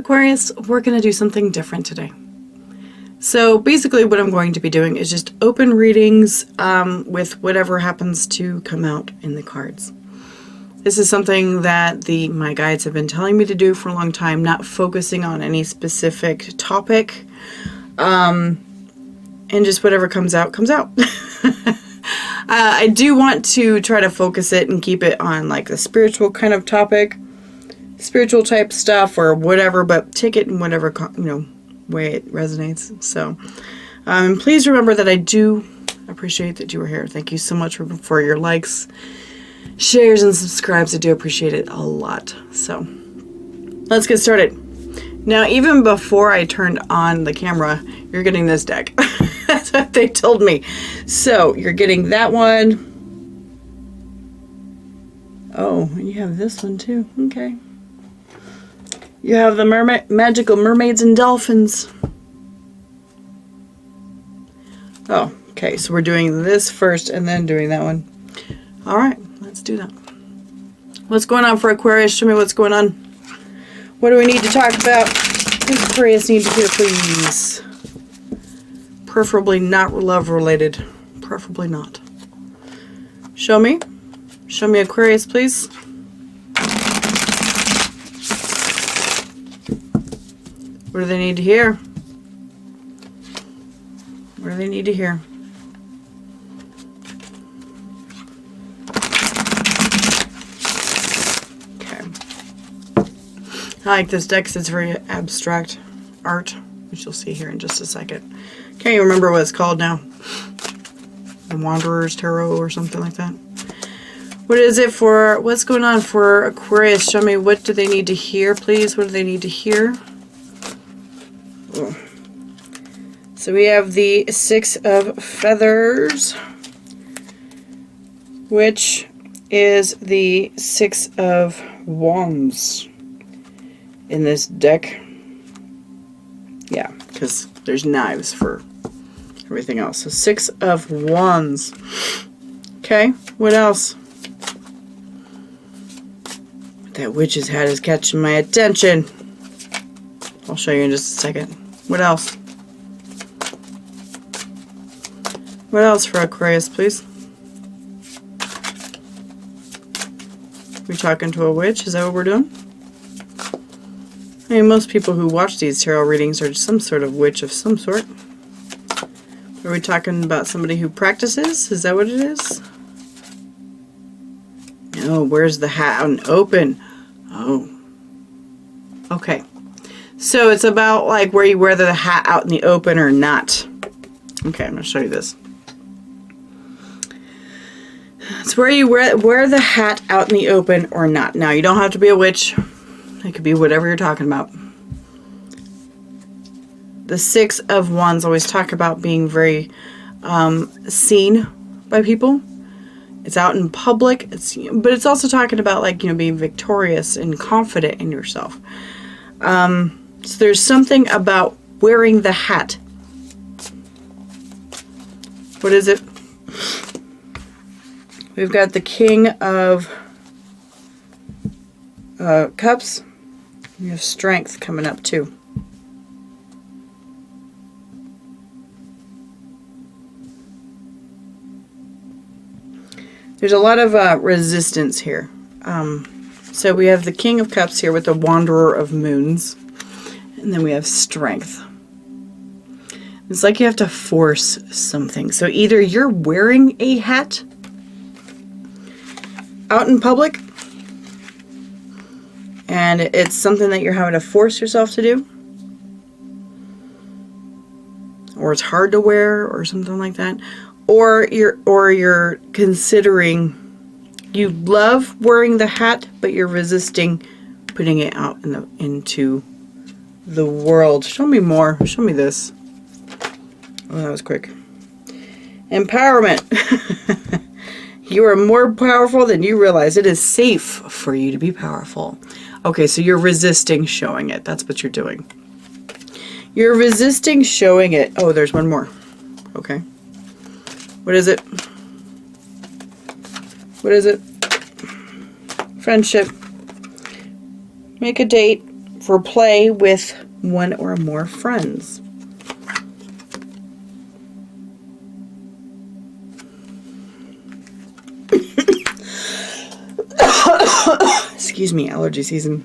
Aquarius, we're going to do something different today. So basically what I'm going to be doing is just open readings with whatever happens to come out in the cards. This is something that my guides have been telling me to do for a long time, not focusing on any specific topic. And just whatever comes out, comes out. I do want to try to focus it and keep it on like the spiritual kind of topic, spiritual type stuff or whatever, but take it in whatever, way it resonates. So, please remember that I do appreciate that you are here. Thank you so much for your likes, shares, and subscribes. I do appreciate it a lot. So, let's get started. Now, even before I turned on the camera, you're getting this deck. That's what they told me. So, you're getting that one. Oh, you have this one too. Okay. You have the magical mermaids and dolphins. Oh, okay. So we're doing this first and then doing that one. All right, let's do that. What's going on for Aquarius? Show me what's going on. What do we need to talk about? What does Aquarius need to hear, please? Preferably not love related. Preferably not. Show me. Show me Aquarius, please. What do they need to hear? What do they need to hear? Okay. I like this deck because it's very abstract art, which you'll see here in just a second. Can't even remember what it's called now. The Wanderer's Tarot or something like that. What is it for? What's going on for Aquarius? Show me, what do they need to hear, please? What do they need to hear? So we have the Six of Feathers, which is the Six of Wands in this deck. Yeah, because there's knives for everything else. So Six of Wands. Okay, what else? That witch's hat is catching my attention. I'll show you in just a second. What else? What else for Aquarius, please? We talking to a witch? Is that what we're doing? I mean, most people who watch these tarot readings are some sort of witch of some sort. Are we talking about somebody who practices? Is that what it is? No, where's the hat out and open? Oh. Okay. So it's about like where you wear the hat out in the open or not. Okay, I'm going to show you this. It's where you wear the hat out in the open or not. Now, you don't have to be a witch. It could be whatever you're talking about. The Six of Wands always talk about being very seen by people. It's out in public. But it's also talking about like, being victorious and confident in yourself. So there's something about wearing the hat. What is it? We've got the King of Cups. We have Strength coming up too. There's a lot of resistance here. So we have the King of Cups here with the Wanderer of Moons. And then we have Strength. It's like you have to force something. So either you're wearing a hat out in public, and it's something that you're having to force yourself to do, or it's hard to wear, or something like that, or you're considering, you love wearing the hat, but you're resisting putting it out into the world. Show me more. Show me this. Oh, that was quick. Empowerment. You are more powerful than you realize. It is safe for you to be powerful. Okay, so you're resisting showing it. That's what you're doing. You're resisting showing it. Oh, there's one more. Okay. What is it? What is it? Friendship. Make a date for play with one or more friends. Excuse me, allergy season.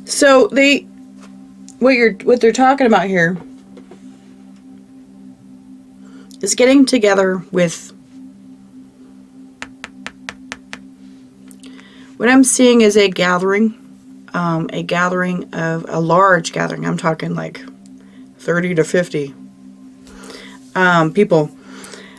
So what they're talking about here is getting together with, what I'm seeing is a gathering of a large gathering. I'm talking like 30 to 50 people.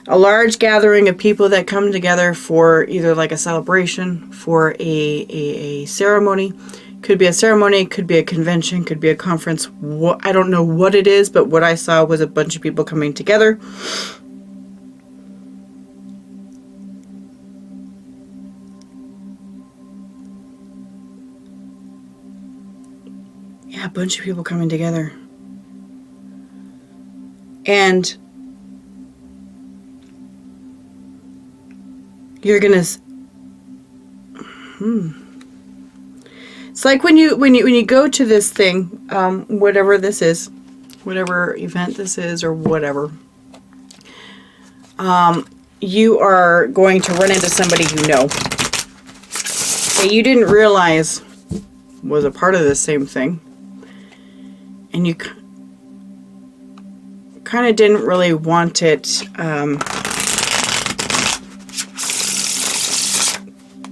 A large gathering of people that come together for either like a celebration, for a ceremony. Could be a ceremony, could be a convention, could be a conference. I don't know what it is, but what I saw was a bunch of people coming together. Yeah, a bunch of people coming together. And you're gonna, It's like when you go to this thing, whatever this is, whatever event this is, or whatever, you are going to run into somebody you know that you didn't realize was a part of the same thing, and you kind of didn't really want it.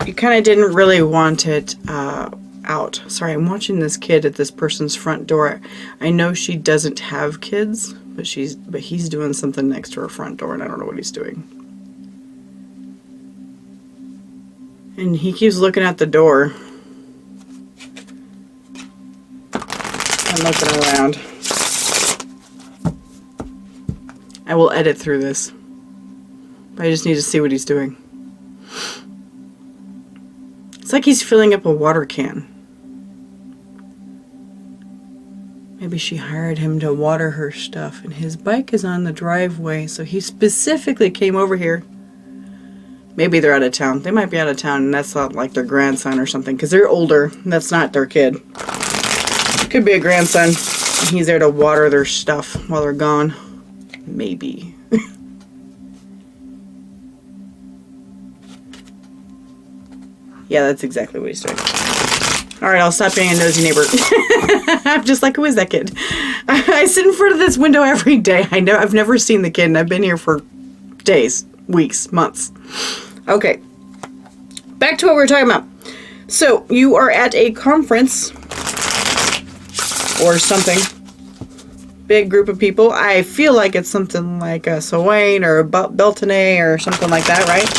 You kind of didn't really want it out. Sorry, I'm watching this kid at this person's front door. I know she doesn't have kids, but he's doing something next to her front door, and I don't know what he's doing. And he keeps looking at the door and looking around. I will edit through this, but I just need to see what he's doing. It's like he's filling up a water can. Maybe she hired him to water her stuff, and his bike is on the driveway, so he specifically came over here. Maybe they're out of town. They might be out of town, and that's not like their grandson or something, because they're older. That's not their kid. Could be a grandson. And he's there to water their stuff while they're gone. Maybe. Yeah, that's exactly what he's doing. Alright, I'll stop being a nosy neighbor. I'm just like, who is that kid? I sit in front of this window every day. I've never seen the kid, and I've been here for days, weeks, months. Okay. Back to what we were talking about. So, you are at a conference or something. Big group of people. I feel like it's something like a Samhain or a Beltane or something like that, right?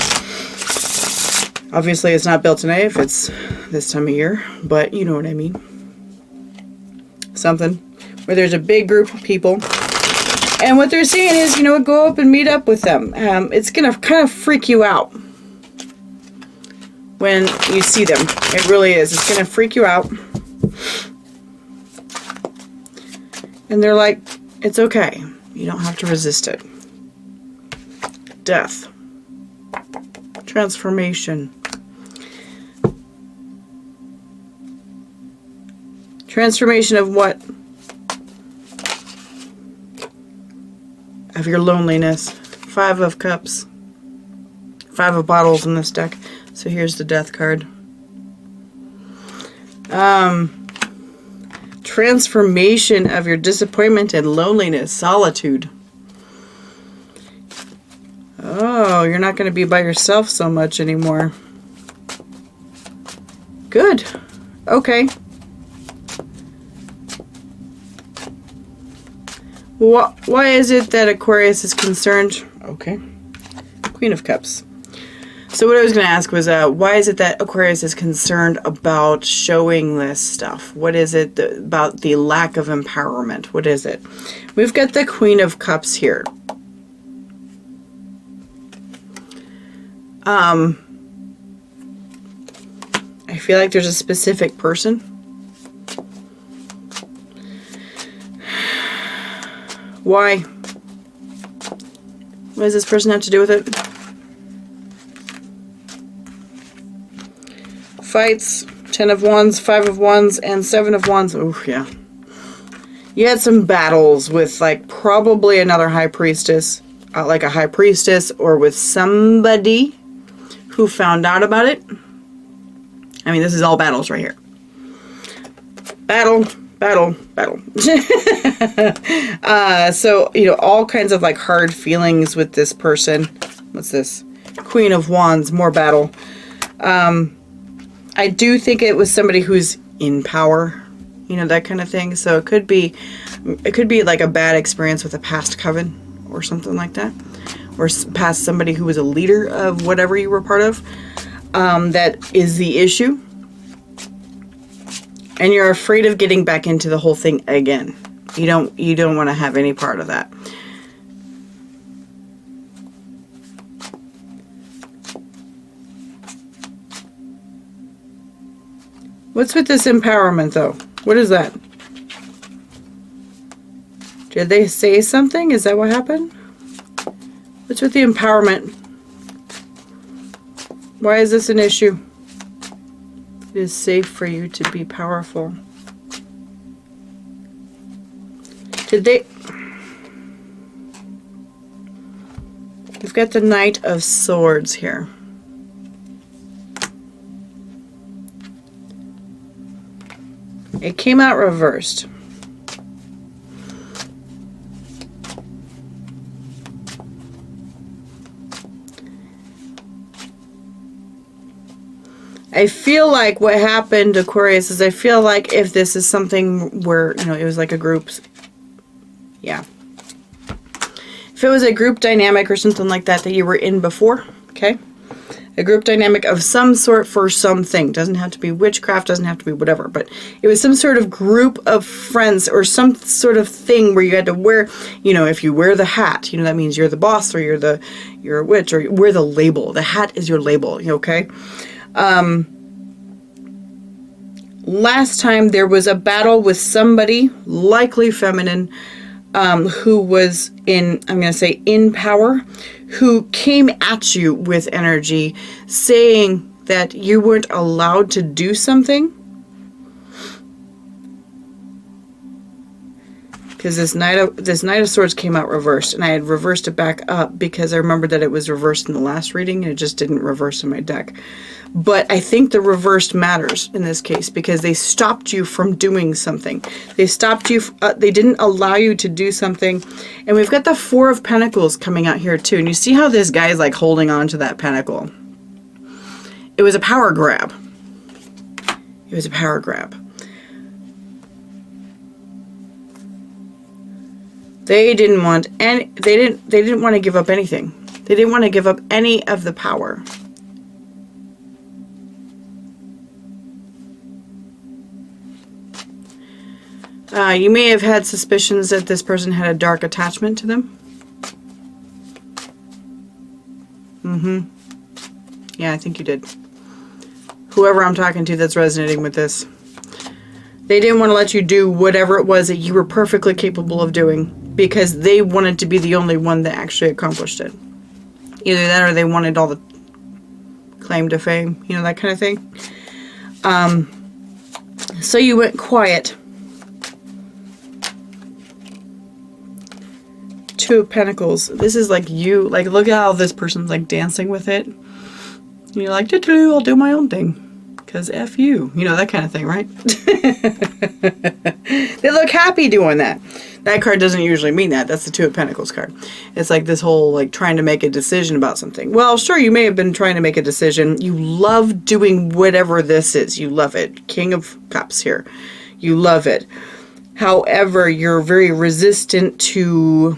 Obviously, it's not Beltane if it's this time of year, but you know what I mean. Something where there's a big group of people. And what they're saying is, go up and meet up with them. It's going to kind of freak you out when you see them. It really is. It's going to freak you out. And they're like, it's okay. You don't have to resist it. Death. Transformation. Transformation of what? Of your loneliness. 5 of Cups. 5 of Bottles in this deck. So here's the Death card. Transformation of your disappointment and loneliness. Solitude. Oh, you're not going to be by yourself so much anymore. Good. Okay. Why is it that Aquarius is concerned? Okay. Queen of Cups. So what I was going to ask was, why is it that Aquarius is concerned about showing this stuff? What is it about the lack of empowerment? What is it? We've got the Queen of Cups here. I feel like there's a specific person. Why? What does this person have to do with it? Fights. 10 of Wands, 5 of Wands, and 7 of Wands. Oh, yeah. You had some battles with, like, probably another High Priestess, like a High Priestess, or with somebody who found out about it. I mean, this is all battles right here. Battle, battle, battle. So, you know, all kinds of, like, hard feelings with this person. What's this? Queen of Wands, more battle. I do think it was somebody who's in power, you know, that kind of thing. So it could be like a bad experience with a past coven or something like that, or past somebody who was a leader of whatever you were part of. That is the issue, and you're afraid of getting back into the whole thing again. You don't want to have any part of that. What's with this empowerment, though? What is that? Did they say something? Is that what happened? What's with the empowerment? Why is this an issue? It is safe for you to be powerful. Did they... We've got the Knight of Swords here. It came out reversed. I feel like what happened, Aquarius, is I feel like if this is something where, you know, it was like a group, yeah. If it was a group dynamic or something like that that you were in before, okay? A group dynamic of some sort for something. Doesn't have to be witchcraft, doesn't have to be whatever, but it was some sort of group of friends or some sort of thing where you had to wear, you know, if you wear the hat, you know, that means you're the boss, or you're a witch, or you wear the label. The hat is your label, okay? Last time there was a battle with somebody, likely feminine, who was in, I'm going to say in power, who came at you with energy saying that you weren't allowed to do something. Because this Knight of Swords came out reversed, and I had reversed it back up because I remembered that it was reversed in the last reading, and it just didn't reverse in my deck. But I think the reversed matters in this case because they stopped you from doing something. They stopped you, they didn't allow you to do something. And we've got the Four of Pentacles coming out here too. And you see how this guy is like holding on to that pentacle. It was a power grab. It was a power grab. They didn't want any, they didn't want to give up anything. They didn't want to give up any of the power. You may have had suspicions that this person had a dark attachment to them. Yeah, I think you did. Whoever I'm talking to that's resonating with this. They didn't want to let you do whatever it was that you were perfectly capable of doing because they wanted to be the only one that actually accomplished it. Either that or they wanted all the claim to fame, you know, that kind of thing. So you went quiet. Two of Pentacles. This is like you, like look at how this person's like dancing with it. And you're like, I'll do my own thing. Because F you. You know, that kind of thing, right? They look happy doing that. That card doesn't usually mean that. That's the Two of Pentacles card. It's like this whole like trying to make a decision about something. Well, sure, you may have been trying to make a decision. You love doing whatever this is. You love it. King of Cups here. You love it. However, you're very resistant to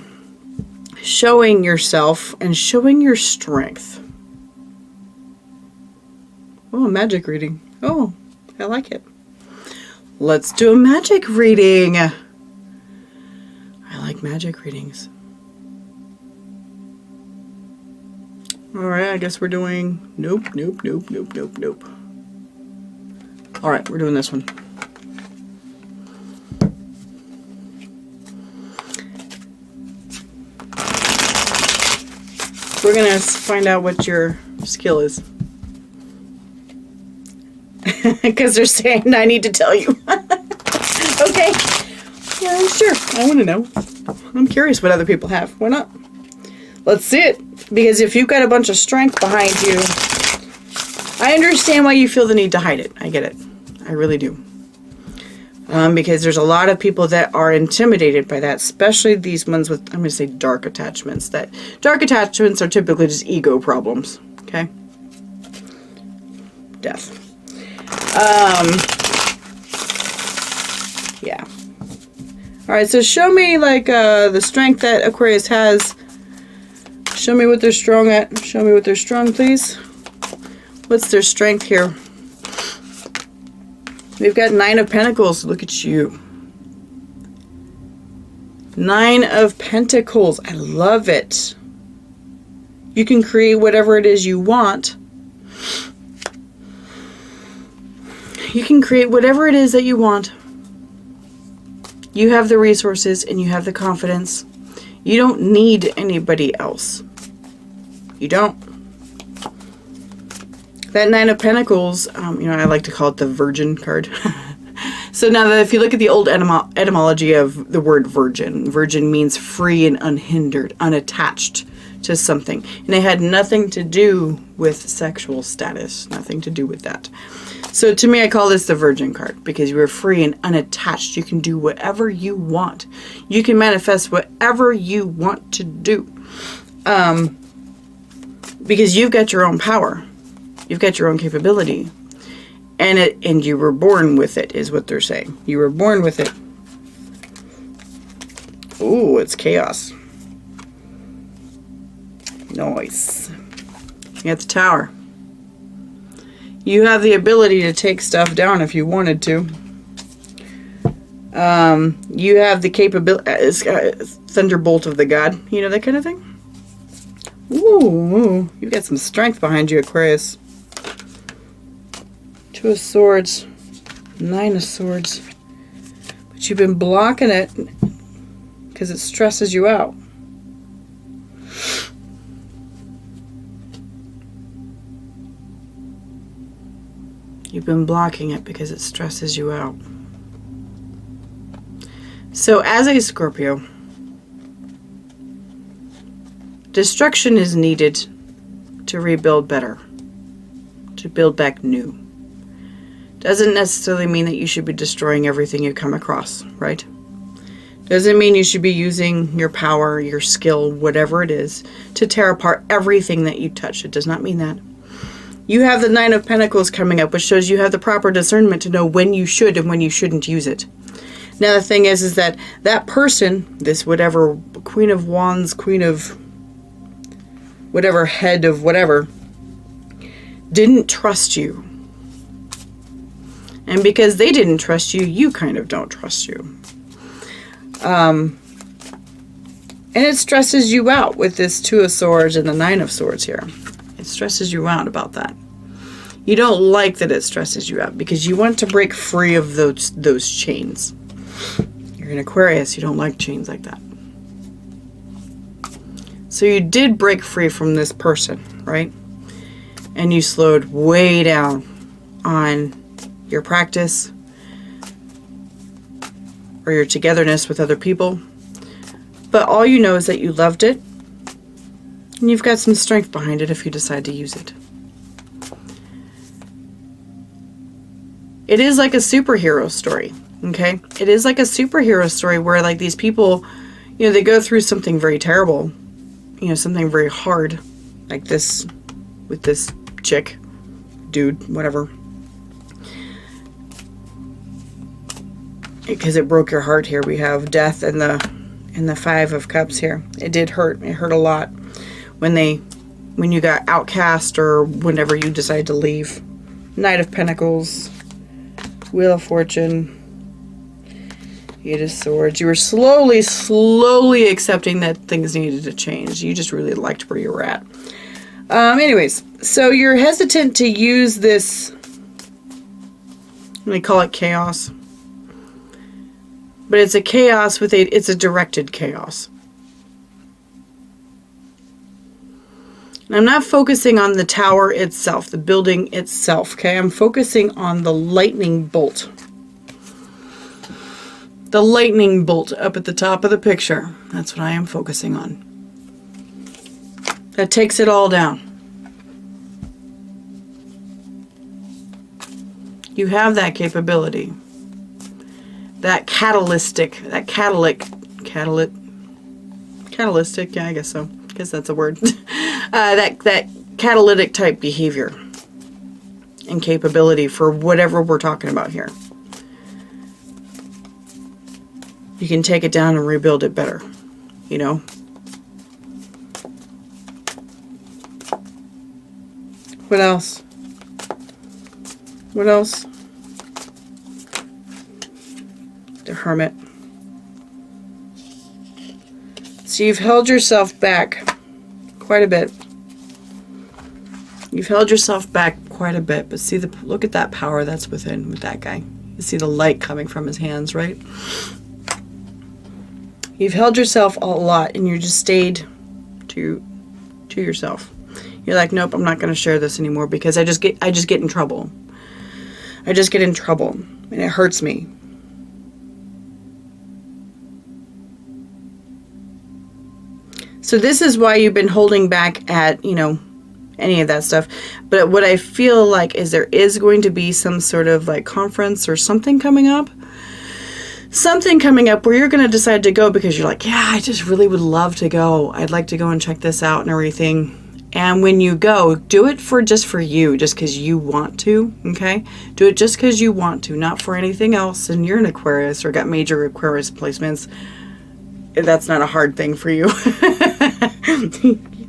showing yourself and showing your strength. Oh, a magic reading. Oh, I like it. Let's do a magic reading. I like magic readings. Alright, I guess we're doing... Nope. Alright, we're doing this one. We're going to find out what your skill is. Because they're saying I need to tell you. Okay. Yeah, sure. I want to know. I'm curious what other people have. Why not? Let's see it. Because if you've got a bunch of strength behind you, I understand why you feel the need to hide it. I get it. I really do. Because there's a lot of people that are intimidated by that, especially these ones with, I'm going to say, dark attachments. That dark attachments are typically just ego problems. Okay? Death. Yeah. Alright, so show me, like, the strength that Aquarius has. Show me what they're strong at. Show me what they're strong, please. What's their strength here? We've got 9 of Pentacles. Look at you. 9 of Pentacles. I love it. You can create whatever it is you want. You can create whatever it is that you want. You have the resources and you have the confidence. You don't need anybody else. You don't. That 9 of Pentacles, you know, I like to call it the Virgin card. So now that if you look at the old etymology of the word virgin, virgin means free and unhindered, unattached to something. And it had nothing to do with sexual status, nothing to do with that. So to me, I call this the Virgin card because you are free and unattached. You can do whatever you want. You can manifest whatever you want to do. Because you've got your own power. You've got your own capability. And you were born with it, is what they're saying. You were born with it. Ooh, it's chaos. Nice. You got the Tower. You have the ability to take stuff down if you wanted to. You have the capability, thunderbolt of the god, you know, that kind of thing. Ooh, you've got some strength behind you, Aquarius. 2 of Swords, 9 of Swords. But you've been blocking it because it stresses you out. You've been blocking it because it stresses you out. So as a Scorpio, destruction is needed to rebuild better, to build back new. Doesn't necessarily mean that you should be destroying everything you come across, right? Doesn't mean you should be using your power, your skill, whatever it is, to tear apart everything that you touch. It does not mean that. You have the 9 of Pentacles coming up, which shows you have the proper discernment to know when you should and when you shouldn't use it. Now the thing is that that person, this whatever, Queen of Wands, Queen of whatever, head of whatever, didn't trust you. And because they didn't trust you, you kind of don't trust you. And it stresses you out with this 2 of Swords and the 9 of Swords here. It stresses you out about that. You don't like that it stresses you out because you want to break free of those chains. You're an Aquarius, you don't like chains like that. So you did break free from this person, right? And you slowed way down on your practice or your togetherness with other people. But all you know is that you loved it. And you've got some strength behind it if you decide to use it. It is like a superhero story, okay? It is like a superhero story where, like, these people, you know, they go through something very terrible, you know, something very hard, like this, with this chick, dude, whatever. Because it broke your heart here. We have death and the 5 of Cups here. It did hurt. It hurt a lot. When you got outcast or whenever you decided to leave. Knight of Pentacles, Wheel of Fortune, 8 of Swords. You were slowly accepting that things needed to change. You just really liked where you were at. Anyways, so you're hesitant to use this, let me call it chaos. But it's a chaos it's a directed chaos. I'm not focusing on the tower itself, the building itself, okay? I'm focusing on the lightning bolt. The lightning bolt up at the top of the picture. That's what I am focusing on. That takes it all down. You have that capability. That catalytic, yeah, I guess so. I guess that's a word. that catalytic type behavior and capability for whatever we're talking about here. You can take it down and rebuild it better, you know. What else? What else? The Hermit. So you've held yourself back quite a bit. You've held yourself back quite a bit, but see look at that power that's within with that guy. You see the light coming from his hands, right? You've held yourself a lot, and you just stayed to yourself. You're like, nope, I'm not going to share this anymore because I just get in trouble. I just get in trouble, and it hurts me. So this is why you've been holding back at, you know, any of that stuff. But what I feel like is there is going to be some sort of like conference or something coming up. Something coming up where you're going to decide to go because you're like, yeah, I just really would love to go. I'd like to go and check this out and everything. And when you go, do it just for you, just because you want to, okay? Do it just because you want to, not for anything else. And you're an Aquarius or got major Aquarius placements. That's not a hard thing for you.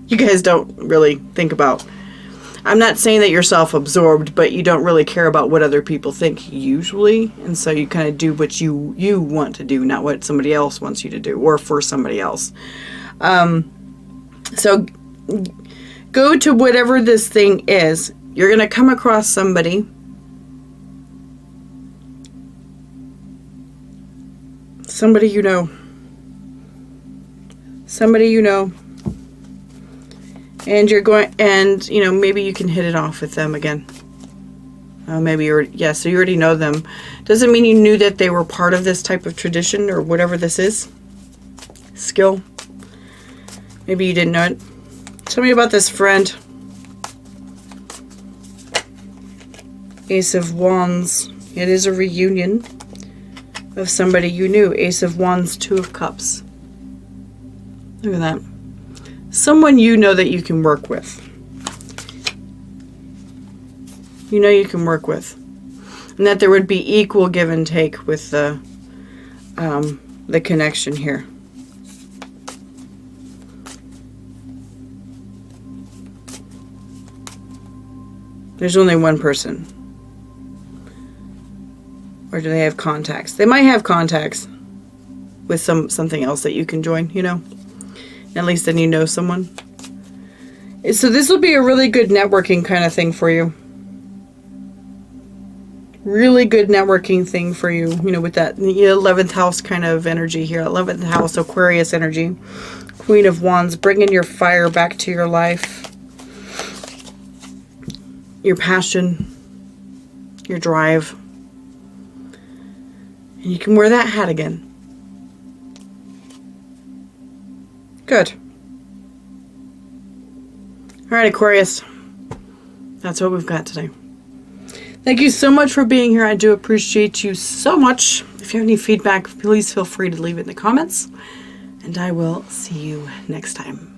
You guys don't really think about. I'm not saying that you're self-absorbed, but you don't really care about what other people think usually. And so you kind of do what you want to do, not what somebody else wants you to do or for somebody else. So go to whatever this thing is. You're going to come across somebody. Somebody you know. Somebody you know. And you're going, and you know, maybe you can hit it off with them again. Maybe you're, yeah, so you already know them. Doesn't mean you knew that they were part of this type of tradition or whatever this is. Skill. Maybe you didn't know it. Tell me about this friend. Ace of Wands. It is a reunion of somebody you knew. Ace of Wands, Two of Cups. Look at that. Someone you know that you can work with. You know you can work with. And that there would be equal give and take with the connection here. There's only one person. Or do they have contacts? They might have contacts with something else that you can join, you know. At least then you know someone. So this will be a really good networking kind of thing for you. Really good networking thing for you, you know, with that 11th house kind of energy here. 11th house Aquarius energy. Queen of Wands, bringing your fire back to your life. Your passion. Your drive. And you can wear that hat again. Good. All right, Aquarius. That's what we've got today. Thank you so much for being here. I do appreciate you so much. If you have any feedback, please feel free to leave it in the comments. And I will see you next time.